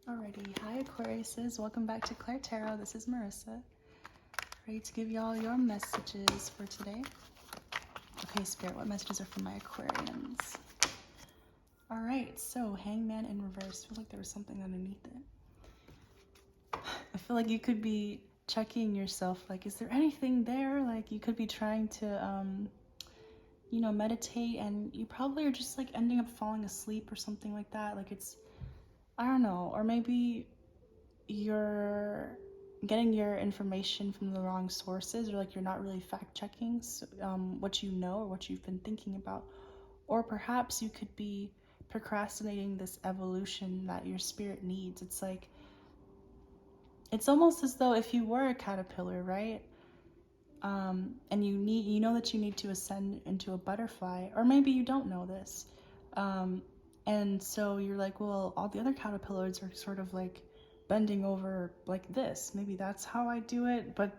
Alrighty, hi Aquariuses, welcome back to Claire Tarot. This is Marissa, ready to give y'all your messages for today. Okay, Spirit, what messages are for my Aquarians? Alright, so Hangman in reverse. Feels like there was something underneath it. I feel like you could be checking yourself, like, is there anything there? Like, you could be trying to, meditate, and you probably are just, like, ending up falling asleep or something like that. Like, it's, I don't know, or maybe you're getting your information from the wrong sources, or like you're not really fact checking what you know or what you've been thinking about. Or perhaps you could be procrastinating this evolution that your spirit needs. It's like, it's almost as though if you were a caterpillar, right? And you know that you need to ascend into a butterfly, or maybe you don't know this. And so you're like, well, all the other caterpillars are sort of like bending over like this. Maybe that's how I do it. But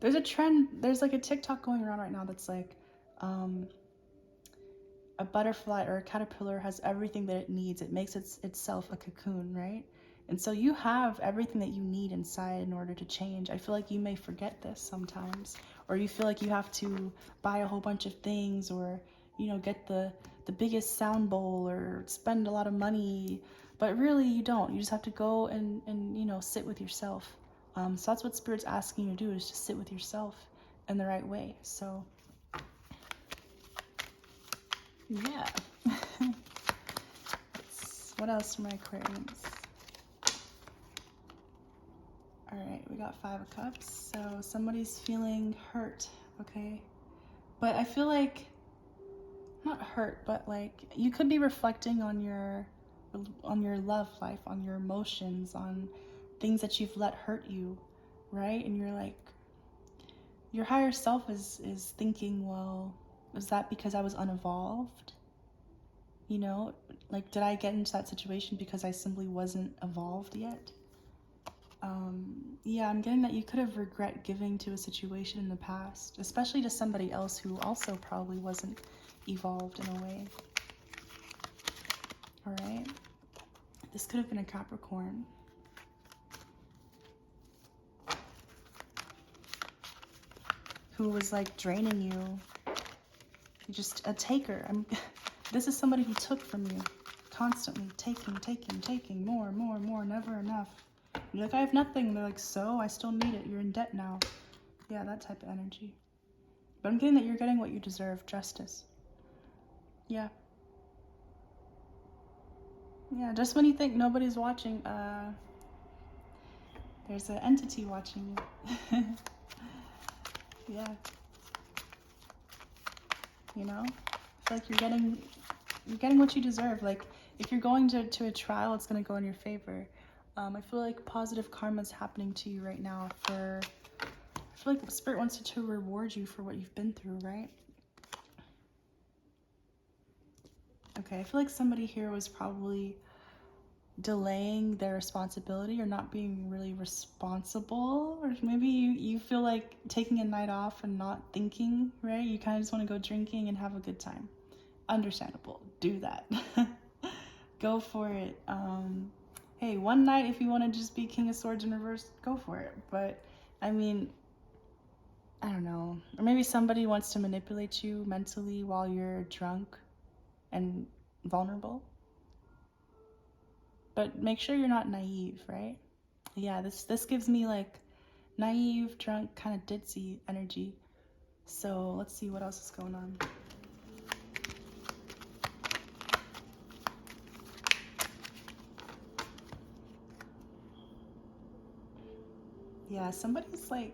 there's a trend, there's like a TikTok going around right now that's like, a butterfly or a caterpillar has everything that it needs. It makes itself a cocoon, right? And so you have everything that you need inside in order to change. I feel like you may forget this sometimes, or you feel like you have to buy a whole bunch of things, or get the biggest sound bowl, or spend a lot of money. But really you don't. You just have to go and sit with yourself. So that's what Spirit's asking you to do, is to sit with yourself in the right way. So yeah. What else for my Aquarians? Alright, we got 5 of Cups. So somebody's feeling hurt, okay? But I feel like, not hurt, but like you could be reflecting on your love life, on your emotions, on things that you've let hurt you, right? And you're like, your higher self is thinking, well, is that because I was unevolved? Like, did I get into that situation because I simply wasn't evolved yet? Yeah, I'm getting that you could have regret giving to a situation in the past, especially to somebody else who also probably wasn't evolved in a way. All right. This could have been a Capricorn. Who was like draining you. You're just a taker. This is somebody who took from you. Constantly taking, more, never enough. You're like, I have nothing. They're like, so? I still need it. You're in debt now. Yeah, that type of energy. But I'm getting that you're getting what you deserve. Justice. Yeah. Yeah, just when you think nobody's watching, there's an entity watching you. Yeah. I feel like you're getting what you deserve. Like, if you're going to a trial, it's going to go in your favor. I feel like positive karma is happening to you right now. I feel like the Spirit wants to reward you for what you've been through, right? Okay, I feel like somebody here was probably delaying their responsibility, or not being really responsible, or maybe you feel like taking a night off and not thinking, right? You kind of just want to go drinking and have a good time. Understandable. Do that. Go for it. Hey, one night if you want to just be King of Swords in reverse, go for it. But I mean, I don't know. Or maybe somebody wants to manipulate you mentally while you're drunk and vulnerable. But make sure you're not naive, right? Yeah, this gives me like naive, drunk, kind of ditzy energy. So let's see what else is going on. Yeah, somebody's like,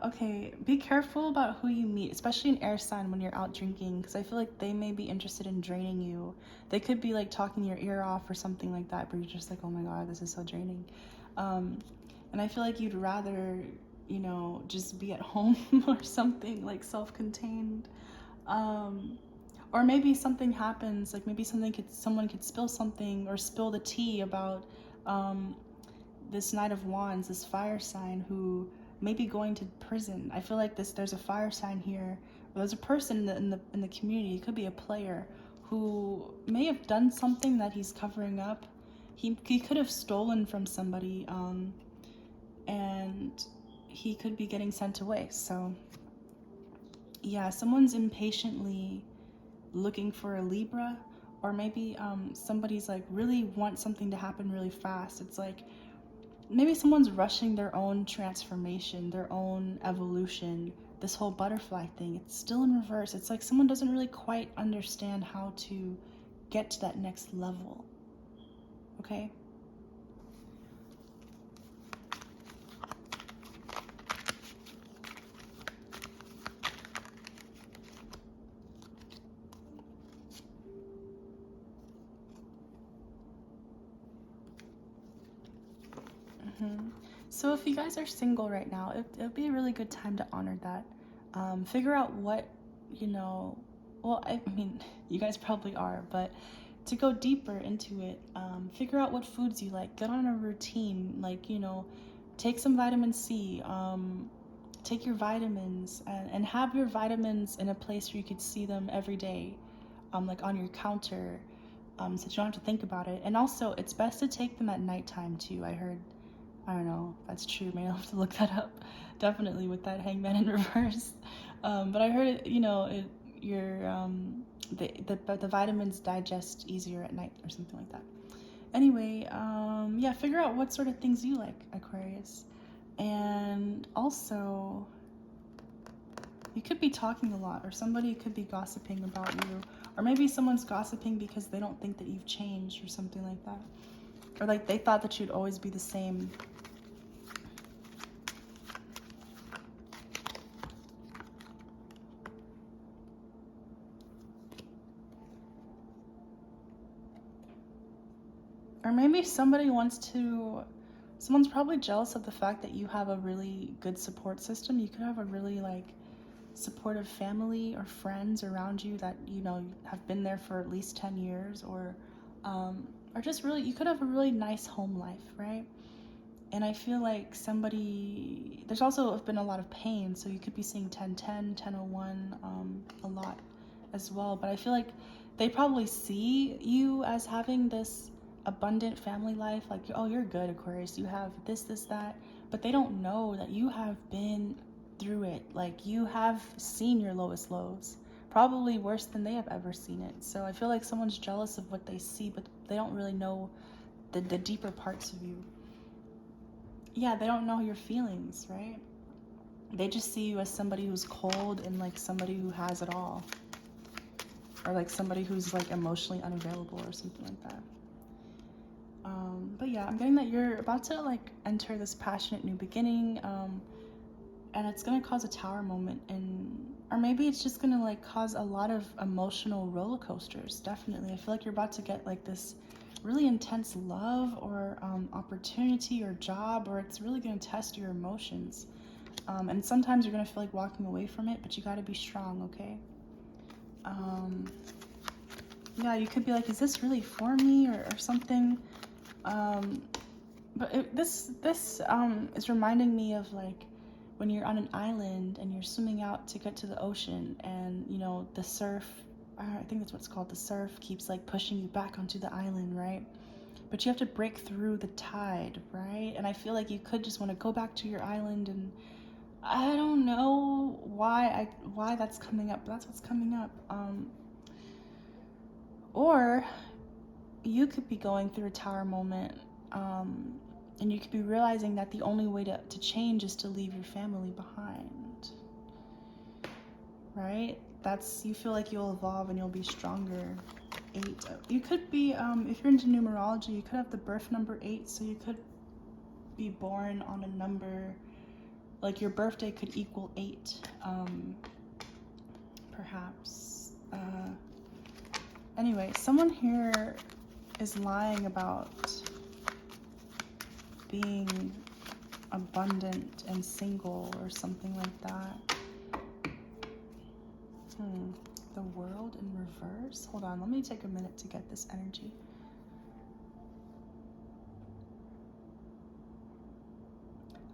okay, be careful about who you meet, especially an air sign when you're out drinking, because I feel like they may be interested in draining you. They could be like talking your ear off or something like that, but you're just like, oh my god, this is so draining. And I feel like you'd rather, just be at home or something, like self-contained. Or maybe something happens, like maybe someone could spill something, or spill the tea about this Knight of Wands, this fire sign, who may be going to prison. I feel like there's a fire sign here. There's a person in the community. It could be a player who may have done something that he's covering up. He could have stolen from somebody, and he could be getting sent away. So yeah, someone's impatiently looking for a Libra, or maybe somebody's like really wants something to happen really fast. It's like maybe someone's rushing their own transformation, their own evolution. This whole butterfly thing, it's still in reverse. It's like someone doesn't really quite understand how to get to that next level. Okay? So if you guys are single right now, it'd be a really good time to honor that. Figure out what, well, I mean, you guys probably are, but to go deeper into it, figure out what foods you like. Get on a routine, like, take some vitamin C, take your vitamins, and have your vitamins in a place where you could see them every day, like on your counter, so that you don't have to think about it. And also, it's best to take them at nighttime too. I don't know if that's true. Maybe I'll have to look that up. Definitely with that hangman in reverse. But I heard it, the vitamins digest easier at night or something like that. Anyway, yeah, figure out what sort of things you like, Aquarius. And also, you could be talking a lot, or somebody could be gossiping about you, or maybe someone's gossiping because they don't think that you've changed or something like that. Or like they thought that you'd always be the same. Or maybe someone's probably jealous of the fact that you have a really good support system. You could have a really supportive family or friends around you that, have been there for at least 10 years, or just really, you could have a really nice home life, right? And I feel like there's also been a lot of pain, so you could be seeing 1010, 1001 a lot as well. But I feel like they probably see you as having this abundant family life, like, oh, you're good, Aquarius, you have this, that, but they don't know that you have been through it. Like, you have seen your lowest lows, probably worse than they have ever seen it. So I feel like someone's jealous of what they see, but they don't really know the deeper parts of you. Yeah, they don't know your feelings, right? They just see you as somebody who's cold and like somebody who has it all, or like somebody who's like emotionally unavailable or something like that. But yeah, I'm getting that you're about to like enter this passionate new beginning, and it's gonna cause a tower moment, or maybe it's just gonna like cause a lot of emotional roller coasters. Definitely, I feel like you're about to get like this really intense love or opportunity or job, or it's really gonna test your emotions. And sometimes you're gonna feel like walking away from it, but you gotta be strong, okay? Yeah, you could be like, is this really for me, or something? But this is reminding me of like when you're on an island and you're swimming out to get to the ocean, and the surf, I think that's what it's called, the surf keeps like pushing you back onto the island, right? But you have to break through the tide, right? And I feel like you could just want to go back to your island, and I don't know why that's coming up, but that's what's coming up. Or you could be going through a tower moment, and you could be realizing that the only way to change is to leave your family behind, right? You feel like you'll evolve and you'll be stronger. 8. You could be, if you're into numerology, you could have the birth number 8, so you could be born on a number, like your birthday could equal 8, perhaps. Anyway, someone here is lying about being abundant and single or something like that. The World in reverse. Hold on, let me take a minute to get this energy.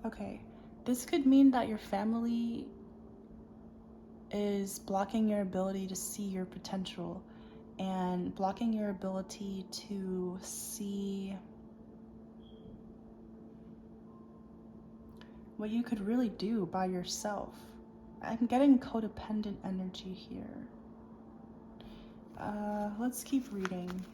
Okay, this could mean that your family is blocking your ability to see your potential, and blocking your ability to see what you could really do by yourself. I'm getting codependent energy here. Let's keep reading.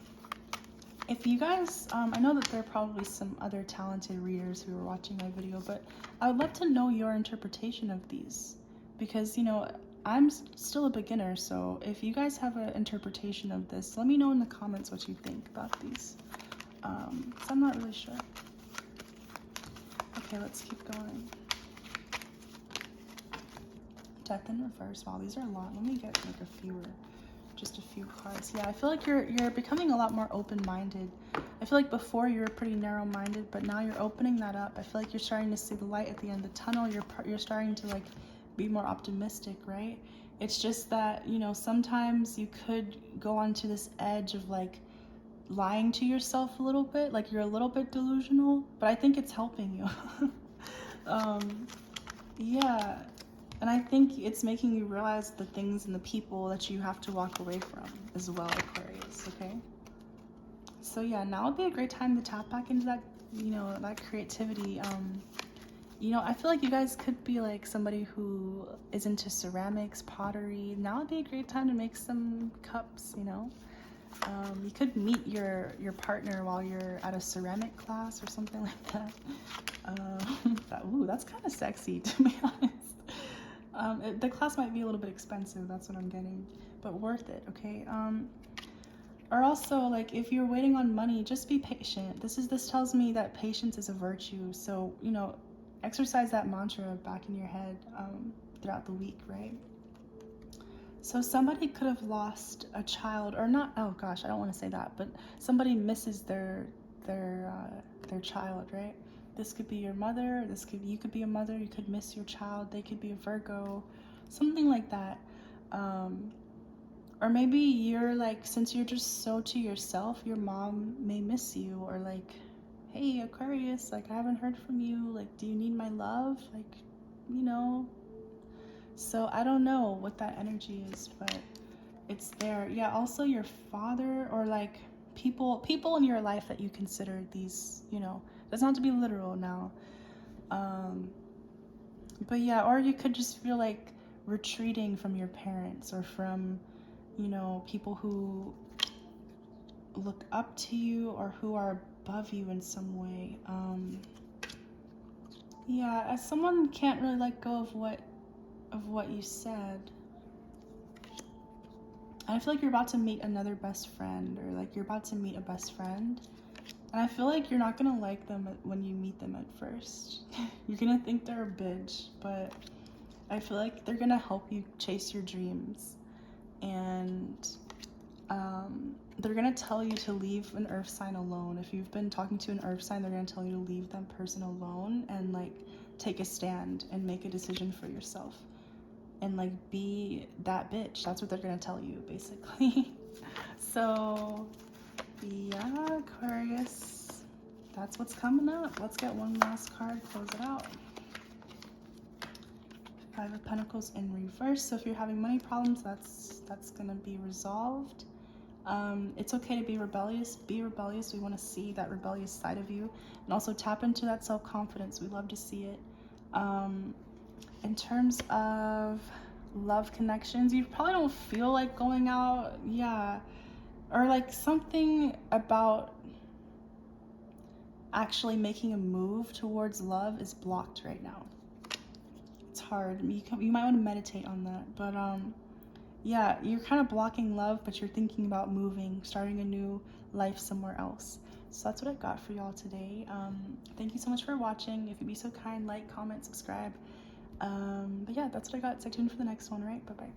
If you guys, I know that there are probably some other talented readers who are watching my video, but I would love to know your interpretation of these, because, you know, I'm still a beginner, so if you guys have an interpretation of this, let me know in the comments what you think about these, because I'm not really sure. Okay, let's keep going. Death in reverse. Wow, these are a lot. Let me get like just a few cards. Yeah, I feel like you're becoming a lot more open-minded. I feel like before you were pretty narrow-minded, but now you're opening that up. I feel like you're starting to see the light at the end of the tunnel. You're starting to like be more optimistic, right? It's just that, you know, sometimes you could go onto this edge of like lying to yourself a little bit, like you're a little bit delusional, but I think it's helping you. Yeah. And I think it's making you realize the things and the people that you have to walk away from as well, Aquarius, okay? So yeah, now would be a great time to tap back into that, you know, that creativity. You know, I feel like you guys could be like somebody who is into ceramics, pottery. Now would be a great time to make some cups, you know? You could meet your partner while you're at a ceramic class or something like that. Ooh, that's kind of sexy, to be honest. The class might be a little bit expensive, that's what I'm getting, but worth it, okay? Or also, like, if you're waiting on money, just be patient. This tells me that patience is a virtue, so, you know, exercise that mantra back in your head throughout the week, right? So somebody could have lost a child, or not, oh gosh, I don't want to say that, but somebody misses their child, right? This could be your mother, you could be a mother, you could miss your child, they could be a Virgo, something like that. Or maybe you're like, since you're just so to yourself, your mom may miss you, or like, hey Aquarius, like I haven't heard from you, like do you need my love? Like, you know. So I don't know what that energy is, but it's there. Yeah, also your father, or like people in your life that you consider these, you know, doesn't have to be literal now. But yeah, or you could just feel like retreating from your parents, or from, you know, people who look up to you or who are above you in some way. Yeah, as someone can't really let go of what you said. I feel like you're about to meet another best friend, or like you're about to meet a best friend. And I feel like you're not gonna like them when you meet them at first. You're gonna think they're a bitch, but I feel like they're gonna help you chase your dreams. And they're gonna tell you to leave an earth sign alone. If you've been talking to an earth sign, they're gonna tell you to leave that person alone and like take a stand and make a decision for yourself. And like be that bitch. That's what they're gonna tell you, basically. So yeah, Aquarius, that's what's coming up. Let's get one last card, close it out. Five of Pentacles in reverse. So if you're having money problems, that's gonna be resolved. It's okay to be rebellious. Be rebellious. We want to see that rebellious side of you, and also tap into that self-confidence. We love to see it. In terms of love connections, you probably don't feel like going out, yeah, or like something about actually making a move towards love is blocked right now. It's hard. You might want to meditate on that, but yeah, you're kind of blocking love, but you're thinking about moving, starting a new life somewhere else. So that's what I got for y'all today. Thank you so much for watching. If you'd be so kind, like, comment, subscribe. But yeah, that's what I got. Stay tuned for the next one, right? Bye-bye.